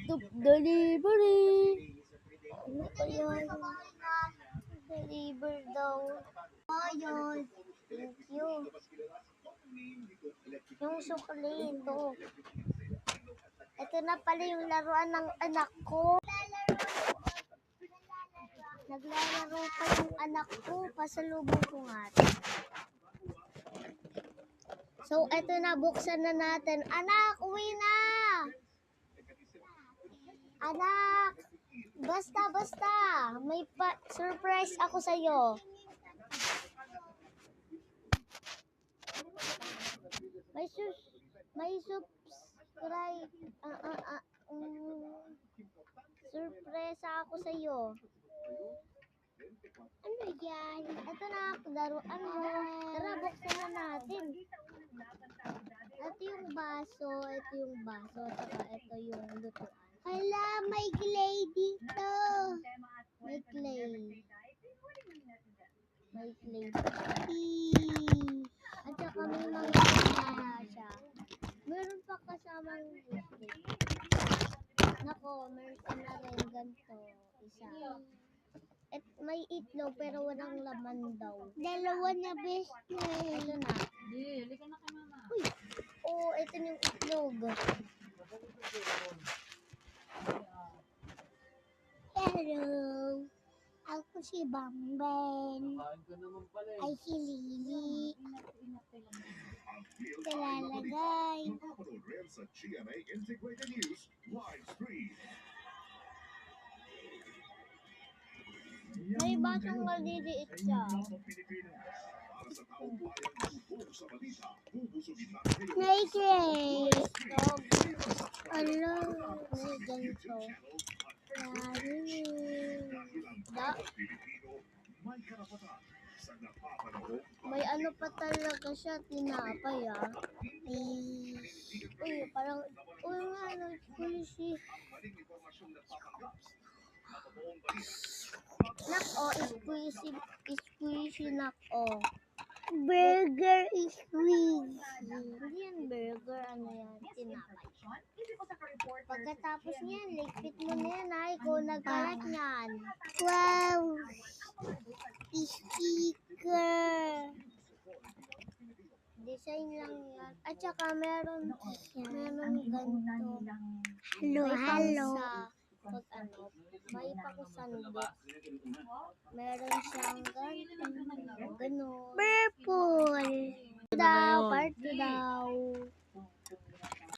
Stop delivery. Ano pa yan? Deliver daw. Ayun. Thank you. Yung sukli ito. Ito na pala yung laruan ng anak ko. Naglalaro pa yung anak ko. Pasalubong ko nga. So, ito na. Buksan na natin. Anak, uwi na! Anak! Basta. May surprise ako sa'yo. May subscribe. Surpresa ako sa'yo. Ano yan? Ito na ako laruan mo. Tara, buksan na natin. Ito yung baso. Saka ito yung lutuan. Hala, may clay dito. May clay. At saka may mga siya. Meron pa kasamang biscuit. Nako, meron ka na rin ganito. Isa. At may itlog pero walang laman daw. Dalawa na biscuit. Ito na. Halika na kay mama. Uy! Oh, ito na yung itlog. Hello! Ako si Bamben. Ay, si Lili. Kalalagay. May batang maliliit siya. May cake. Ano? May ganito. May ano pa talaga siya, tinapay Uy, parang, squishy. Squishy Burger is squeeze. Hindi yan burger, ano yan, tinapay. Pagkatapos niyan, ligpit mo na yan ikaw nagkalat niyan. Wow! Sticker! Design lang yan. At saka meron ganito. Hello. Pag may pakusandok. Meron siyang gano'n. Purple! Part 2 daw.